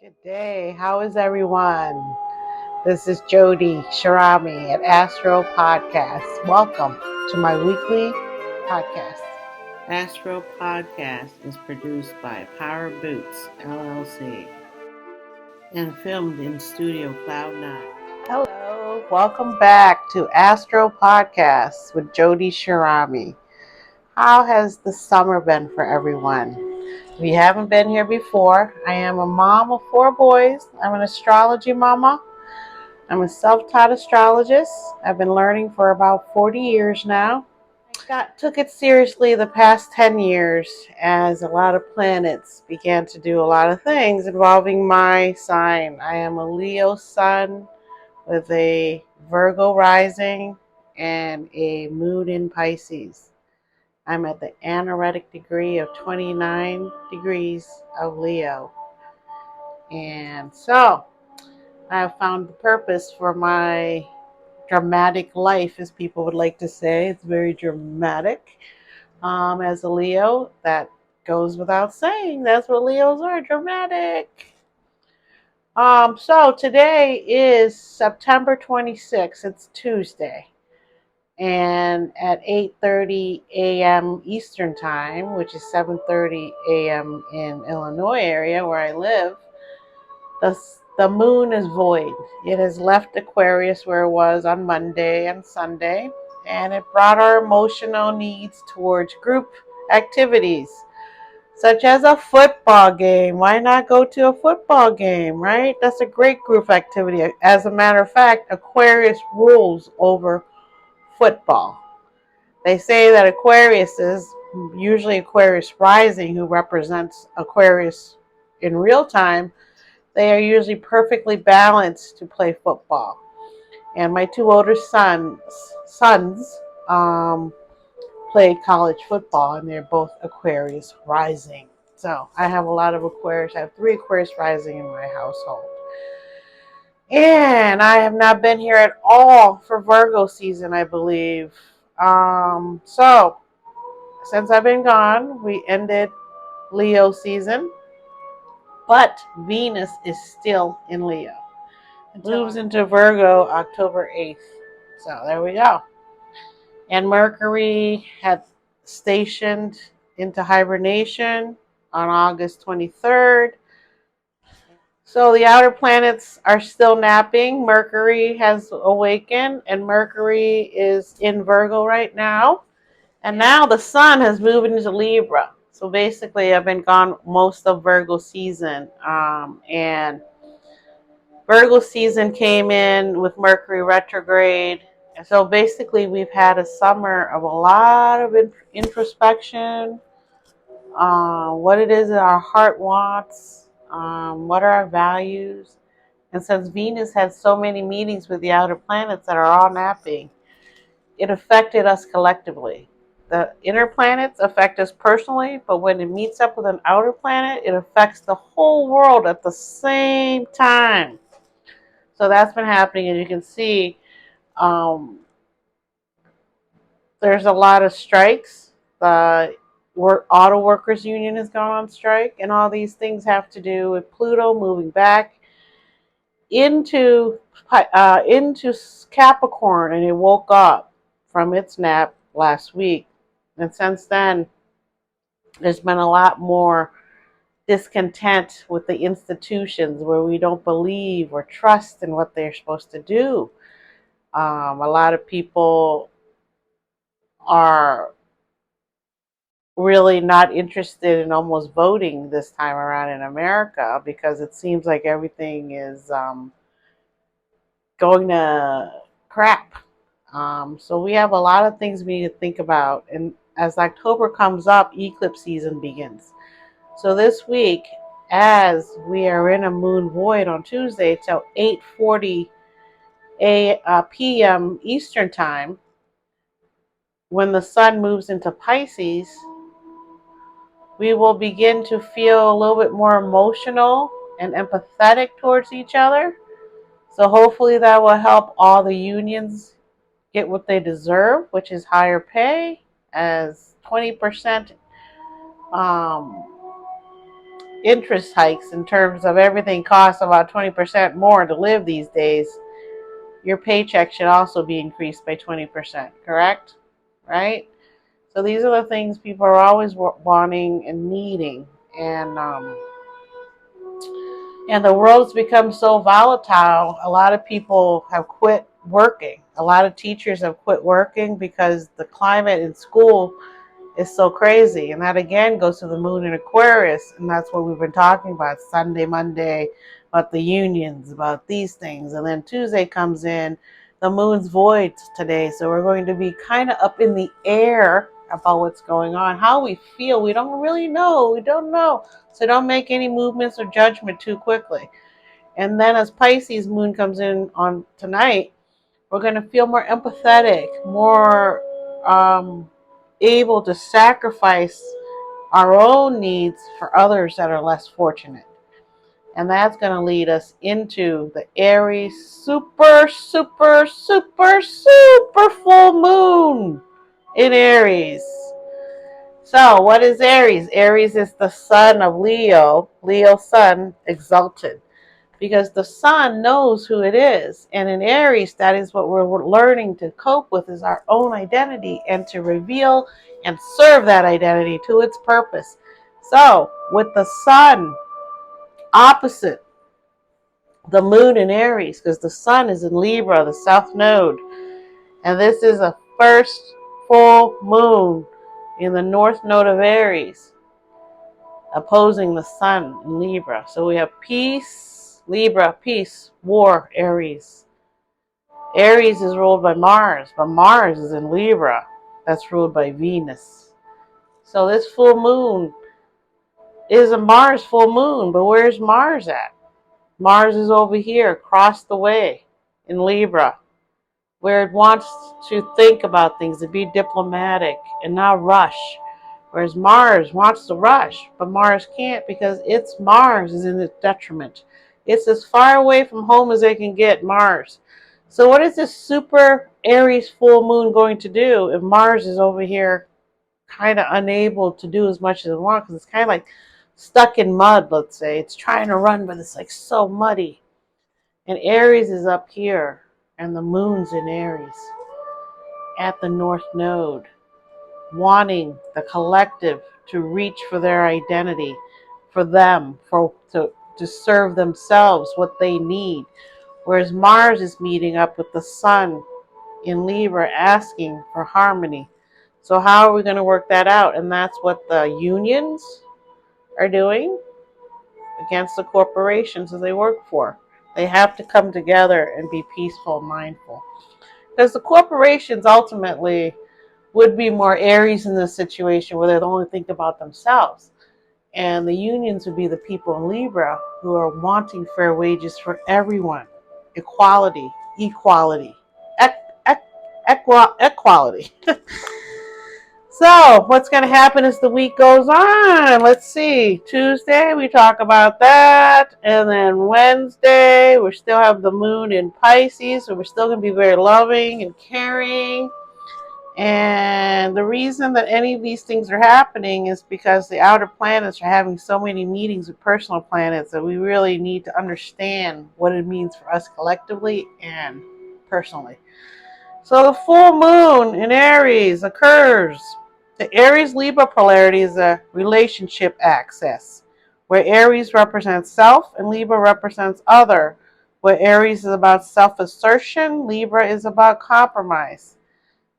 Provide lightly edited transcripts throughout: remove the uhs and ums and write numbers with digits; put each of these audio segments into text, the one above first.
Good day. How is everyone? This is Jody Shirami at Astro Podcast. Welcome to my weekly podcast. Astro Podcast is produced by Power Boots LLC and filmed in Studio Cloud 9. Hello, welcome back to Astro Podcast with Jody Shirami. How has the summer been for everyone? If you haven't been here before, I am a mom of 4 boys. I'm an astrology mama. I'm a self-taught astrologist. I've been learning for about 40 years now. I took it seriously the past 10 years as a lot of planets began to do a lot of things involving my sign. I am a Leo sun with a Virgo rising and a moon in Pisces. I'm at the anaretic degree of 29 degrees of Leo. And so I have found the purpose for my dramatic life, as people would like to say. It's very dramatic. As a Leo, that goes without saying. That's what Leos are, dramatic. So today is September 26th. It's Tuesday. And at 8:30 a.m. Eastern Time, which is 7:30 a.m. in Illinois area where I live, the moon is void. It has left Aquarius where it was on Monday and Sunday, and it brought our emotional needs towards group activities, such as a football game. Why not go to a football game, right? That's a great group activity. As a matter of fact, Aquarius rules over football. They say that Aquarius is usually Aquarius rising, who represents Aquarius in real time. They are usually perfectly balanced to play football. And my 2 older sons play college football, and they're both Aquarius rising. So I have a lot of Aquarius. I have 3 Aquarius rising in my household. And I have not been here at all for Virgo season, I believe. So since I've been gone, we ended Leo season, but Venus is still in Leo. It moves into Virgo October 8th. So there we go. And Mercury had stationed into hibernation on August 23rd. So the outer planets are still napping. Mercury has awakened, and Mercury is in Virgo right now. And now the sun has moved into Libra. So basically, I've been gone most of Virgo season. And Virgo season came in with Mercury retrograde. And so basically, we've had a summer of a lot of introspection, what it is that our heart wants, what are our values. And since Venus had so many meetings with the outer planets that are all napping, it affected us collectively. The inner planets affect us personally, but when it meets up with an outer planet, it affects the whole world at the same time. So that's been happening, and you can see there's a lot of strikes. The auto workers union has gone on strike, and all these things have to do with Pluto moving back into Capricorn, and it woke up from its nap last week. And since then, there's been a lot more discontent with the institutions where we don't believe or trust in what they're supposed to do. A lot of people are really not interested in almost voting this time around in America, because it seems like everything is going to crap. So we have a lot of things we need to think about. And as October comes up, eclipse season begins. So this week, as we are in a moon void on Tuesday till 8:40 p.m. Eastern Time, when the sun moves into Pisces, we will begin to feel a little bit more emotional and empathetic towards each other. So hopefully that will help all the unions get what they deserve, which is higher pay, as 20% interest hikes in terms of everything costs about 20% more to live these days, your paycheck should also be increased by 20%, correct? Right? So these are the things people are always wanting and needing. And the world's become so volatile, a lot of people have quit working. A lot of teachers have quit working because the climate in school is so crazy. And that again goes to the moon in Aquarius. And that's what we've been talking about Sunday, Monday, about the unions, about these things. And then Tuesday comes in, the moon's void today. So we're going to be kind of up in the air about what's going on. How we feel, we don't really know. We don't know. So don't make any movements or judgment too quickly. And then as Pisces moon comes in on tonight, we're going to feel more empathetic, more able to sacrifice our own needs for others that are less fortunate. And that's going to lead us into the Aries super full moon in Aries. So what is Aries? Aries is the sun of Leo. Leo's sun exalted. Because the sun knows who it is. And in Aries, that is what we're learning to cope with, is our own identity and to reveal and serve that identity to its purpose. So with the sun opposite the moon in Aries, because the sun is in Libra, the south node. And this is a first full moon in the north node of Aries, opposing the sun in Libra. So we have peace, Libra, peace, war, Aries. Aries is ruled by Mars, but Mars is in Libra. That's ruled by Venus. So this full moon is a Mars full moon, but where's Mars at? Mars is over here, across the way in Libra, where it wants to think about things, to be diplomatic and not rush. Whereas Mars wants to rush, but Mars can't because its Mars is in its detriment. It's as far away from home as they can get, Mars. So what is this super Aries full moon going to do if Mars is over here kind of unable to do as much as it wants? Because it's kind of like stuck in mud, let's say. It's trying to run, but it's like so muddy. And Aries is up here, and the moon's in Aries at the north node, wanting the collective to reach for their identity, for them, to serve themselves what they need. Whereas Mars is meeting up with the sun in Libra, asking for harmony. So how are we going to work that out? And that's what the unions are doing against the corporations that they work for. They have to come together and be peaceful and mindful. Because the corporations ultimately would be more Aries in this situation where they'd only think about themselves. And the unions would be the people in Libra who are wanting fair wages for everyone. Equality, equality, equality. So what's going to happen as the week goes on? Let's see. Tuesday, we talk about that. And then Wednesday, we still have the moon in Pisces. So we're still going to be very loving and caring. And the reason that any of these things are happening is because the outer planets are having so many meetings with personal planets that we really need to understand what it means for us collectively and personally. So the full moon in Aries occurs. The Aries-Libra polarity is a relationship axis, where Aries represents self and Libra represents other. Where Aries is about self-assertion, Libra is about compromise.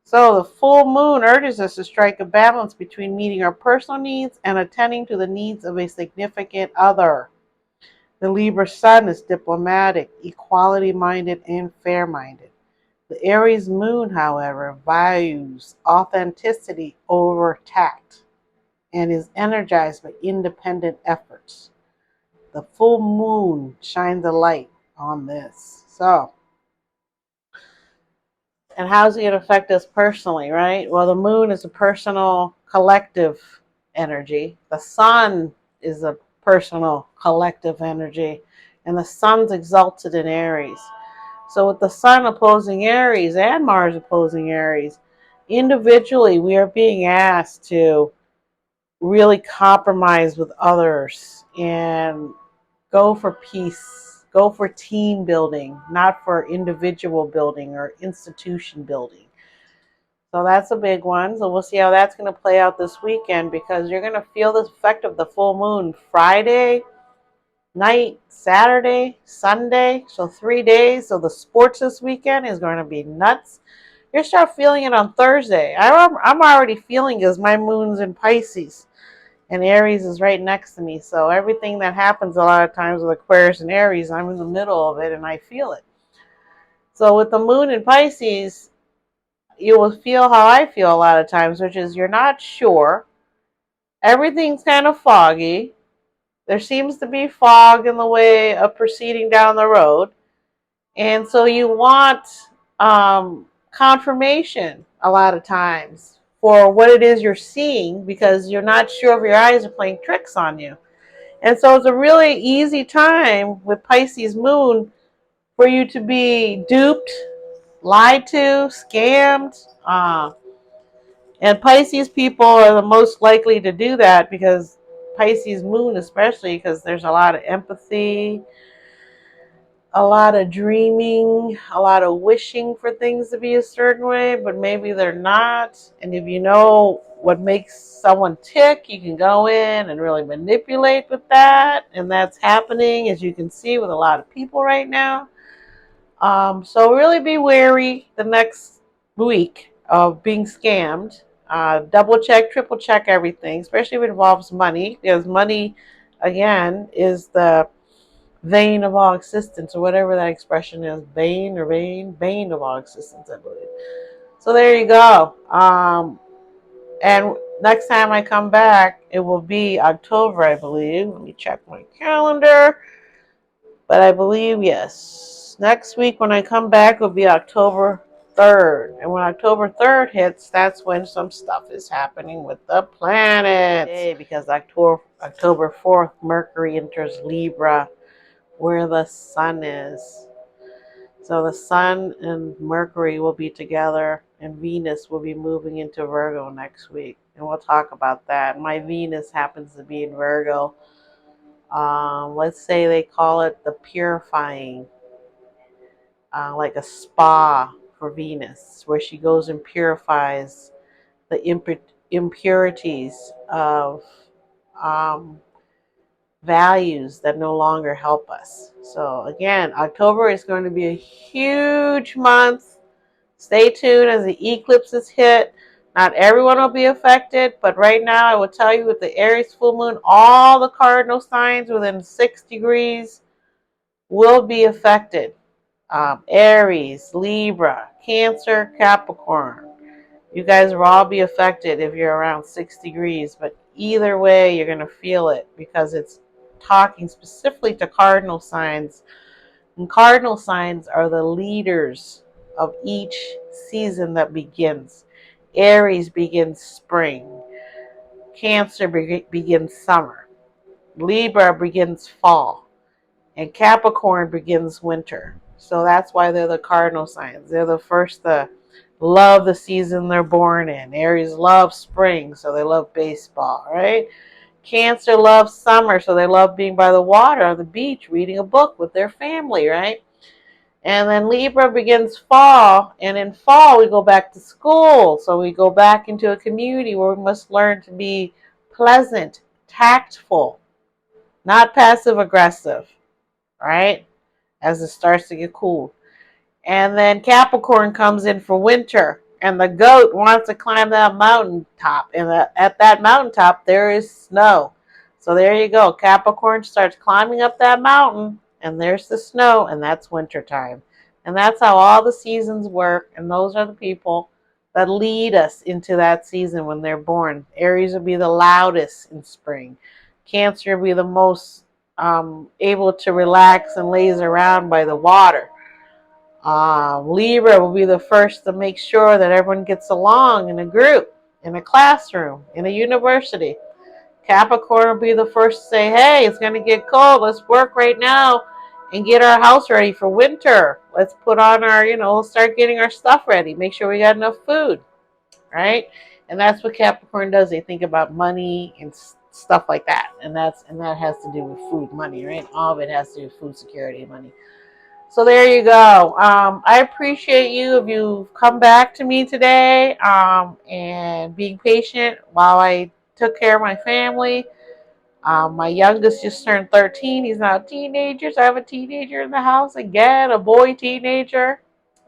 So the full moon urges us to strike a balance between meeting our personal needs and attending to the needs of a significant other. The Libra sun is diplomatic, equality-minded, and fair-minded. The Aries moon, however, values authenticity over tact and is energized by independent efforts. The full moon shines a light on this. So, and how's it going to affect us personally, right? Well, the moon is a personal, collective energy. The sun is a personal, collective energy. And the sun's exalted in Aries. So with the sun opposing Aries and Mars opposing Aries, individually we are being asked to really compromise with others and go for peace, go for team building, not for individual building or institution building. So that's a big one. So we'll see how that's going to play out this weekend, because you're going to feel the effect of the full moon Friday night, Saturday, Sunday. So 3 days. So the sports this weekend is going to be nuts. You'll start feeling it on Thursday. I'm already feeling it, as my moon's in Pisces and Aries is right next to me. So everything that happens a lot of times with Aquarius and Aries, I'm in the middle of it and I feel it. So with the moon in Pisces, you will feel how I feel a lot of times, which is you're not sure. Everything's kind of foggy. There seems to be fog in the way of proceeding down the road. And so you want confirmation a lot of times for what it is you're seeing, because you're not sure if your eyes are playing tricks on you. And so it's a really easy time with Pisces moon for you to be duped, lied to, scammed. And Pisces people are the most likely to do that, because Pisces moon especially, because there's a lot of empathy, a lot of dreaming, a lot of wishing for things to be a certain way, but maybe they're not. And if you know what makes someone tick, you can go in and really manipulate with that. And that's happening, as you can see, with a lot of people right now. So really be wary the next week of being scammed. Double check, triple check everything, especially if it involves money, because money, again, is the vein of all existence, or whatever that expression is, bane of all existence, I believe. So there you go. And next time I come back, it will be October, I believe. Let me check my calendar. But I believe, yes, next week when I come back will be October 3rd. And when October 3rd hits, that's when some stuff is happening with the planets. Because October 4th, Mercury enters Libra, where the sun is. So the sun and Mercury will be together, and Venus will be moving into Virgo next week. And we'll talk about that. My Venus happens to be in Virgo. Let's say they call it the purifying, like a spa for Venus, where she goes and purifies the impurities of values that no longer help us. So again, October is going to be a huge month. Stay tuned as the eclipses hit. Not everyone will be affected, but right now I will tell you, with the Aries full moon, all the cardinal signs within 6 degrees will be affected. Aries, Libra, Cancer, Capricorn. You guys will all be affected if you're around 6 degrees, but either way, you're going to feel it, because it's talking specifically to cardinal signs. And cardinal signs are the leaders of each season that begins. Aries begins spring. Cancer begins summer. Libra begins fall. And Capricorn begins winter. So that's why they're the cardinal signs. They're the first to love the season they're born in. Aries loves spring, so they love baseball, right? Cancer loves summer, so they love being by the water, on the beach, reading a book with their family, right? And then Libra begins fall, and in fall we go back to school. So we go back into a community where we must learn to be pleasant, tactful, not passive aggressive, right? As it starts to get cool. And then Capricorn comes in for winter, and the goat wants to climb that mountaintop. And at that mountaintop, there is snow. So there you go. Capricorn starts climbing up that mountain, and there's the snow, and that's winter time. And that's how all the seasons work. And those are the people that lead us into that season when they're born. Aries will be the loudest in spring. Cancer will be the most able to relax and laze around by the water. Libra will be the first to make sure that everyone gets along in a group, in a classroom, in a university. Capricorn will be the first to say, hey, it's going to get cold. Let's work right now and get our house ready for winter. Let's put on our, let's start getting our stuff ready. Make sure we got enough food, right? And that's what Capricorn does. They think about money and stuff like that. And that has to do with food, money, right? All of it has to do with food security and money. So there you go. I appreciate you if you've come back to me today and being patient while I took care of my family. My youngest just turned 13. He's now a teenager. So I have a teenager in the house again, a boy teenager.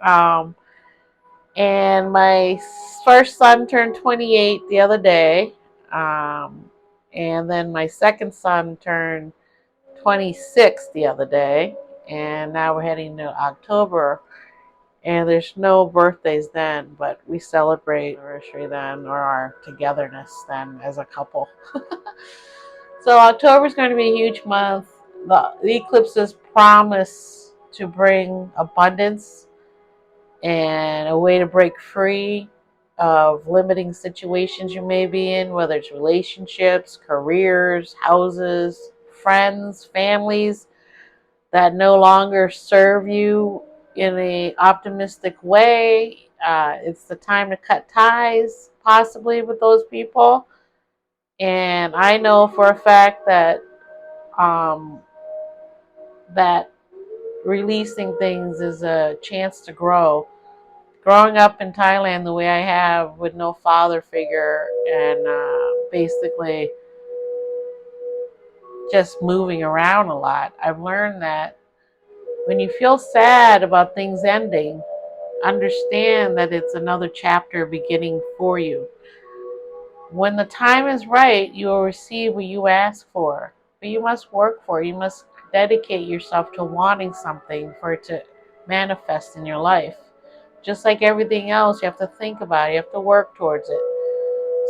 And my first son turned 28 the other day. And then my second son turned 26 the other day. And now we're heading to October. And there's no birthdays then, but we celebrate anniversary then, or our togetherness then as a couple. So October is going to be a huge month. The eclipses promise to bring abundance and a way to break free of limiting situations you may be in, whether it's relationships, careers, houses, friends, families that no longer serve you in an optimistic way. It's the time to cut ties, possibly, with those people. And I know for a fact that that releasing things is a chance to grow. Growing up in Thailand the way I have, with no father figure, and basically just moving around a lot, I've learned that when you feel sad about things ending, understand that it's another chapter beginning for you. When the time is right, you will receive what you ask for. But you must work for it. You must dedicate yourself to wanting something for it to manifest in your life. Just like everything else, you have to think about it. You have to work towards it.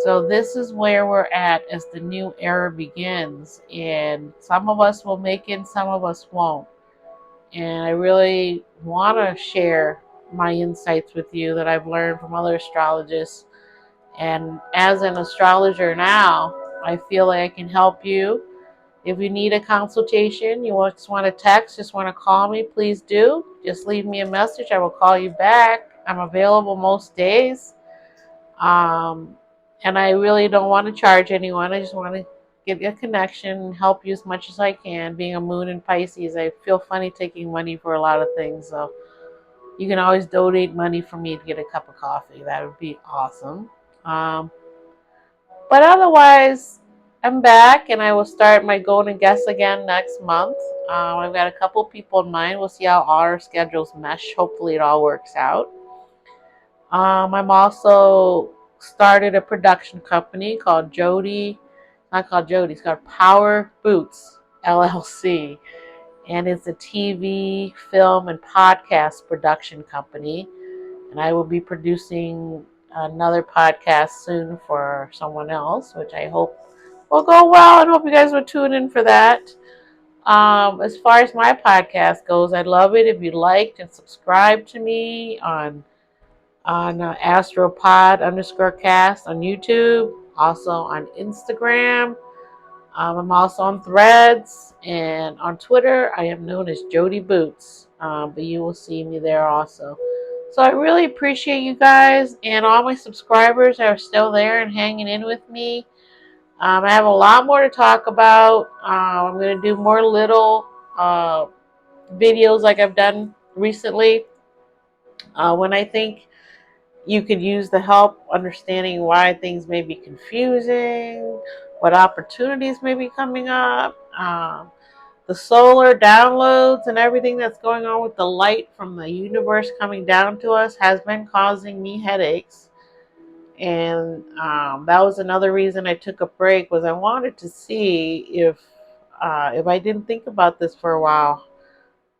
So this is where we're at as the new era begins. And some of us will make it, some of us won't. And I really want to share my insights with you that I've learned from other astrologists. And as an astrologer now, I feel like I can help you. If you need a consultation, you just want to text, just want to call me, please do. Just leave me a message. I will call you back. I'm available most days. And I really don't want to charge anyone. I just want to give you a connection and help you as much as I can. Being a moon in Pisces, I feel funny taking money for a lot of things. So you can always donate money for me to get a cup of coffee. That would be awesome. But otherwise, I'm back, and I will start my golden guest again next month. I've got a couple people in mind. We'll see how our schedules mesh. Hopefully it all works out. I'm also started a production company called it's called Power Boots LLC. And it's a TV, film, and podcast production company. And I will be producing another podcast soon for someone else, which I hope will go well, and hope you guys will tune in for that. As far as my podcast goes, I'd love it if you liked and subscribed to me on astropod_cast on YouTube, also on Instagram. I'm also on Threads, and on Twitter I am known as Jody Boots, but you will see me there also. So I really appreciate you guys and all my subscribers that are still there and hanging in with me. I have a lot more to talk about. I'm going to do more little videos like I've done recently. When I think you could use the help understanding why things may be confusing, what opportunities may be coming up, the solar downloads and everything that's going on with the light from the universe coming down to us has been causing me headaches. And that was another reason I took a break, was I wanted to see if I didn't think about this for a while,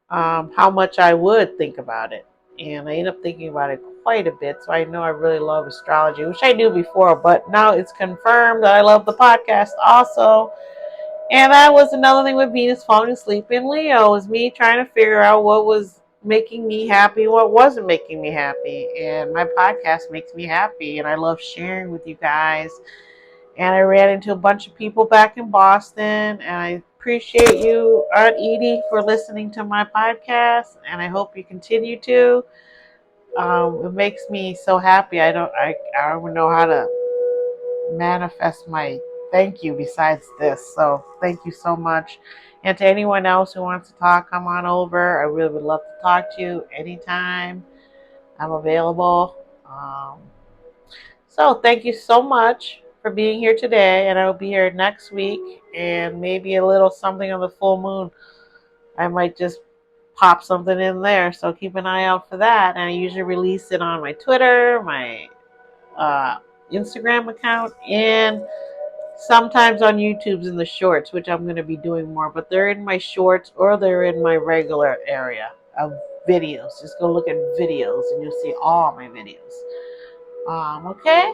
how much I would think about it. And I ended up thinking about it quite a bit. So I know I really love astrology, which I knew before, but now it's confirmed that I love the podcast also. And that was another thing with Venus falling asleep in Leo, was me trying to figure out what was making me happy, what wasn't making me happy. And my podcast makes me happy, and I love sharing with you guys. And I ran into a bunch of people back in Boston, and I appreciate you, Aunt Edie, for listening to my podcast, and I hope you continue to. It makes me so happy. I don't know how to manifest my thank you besides this. So thank you so much. And to anyone else who wants to talk, come on over. I really would love to talk to you anytime. I'm available. So thank you so much for being here today, and I will be here next week, and maybe a little something on the full moon. I might just pop something in there, so keep an eye out for that. And I usually release it on my Twitter, my Instagram account, and sometimes on YouTube's in the shorts, which I'm going to be doing more, but they're in my shorts or they're in my regular area of videos. Just go look at videos and you'll see all my videos. Okay,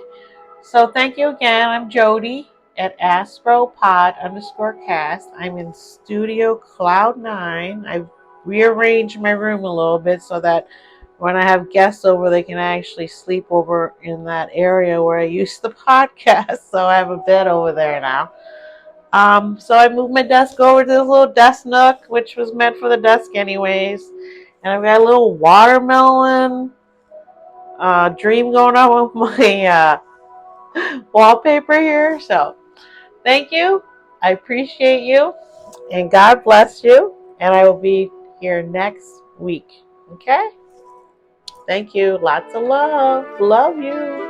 so thank you again. I'm Jody at astropod_cast. I'm in Studio Cloud 9. I've rearranged my room a little bit so that when I have guests over, they can actually sleep over in that area where I used the podcast. So I have a bed over there now. So I moved my desk over to this little desk nook, which was meant for the desk anyways. And I've got a little watermelon dream going on with my wallpaper here. So thank you. I appreciate you. And God bless you. And I will be here next week. Okay? Thank you. Lots of love. Love you.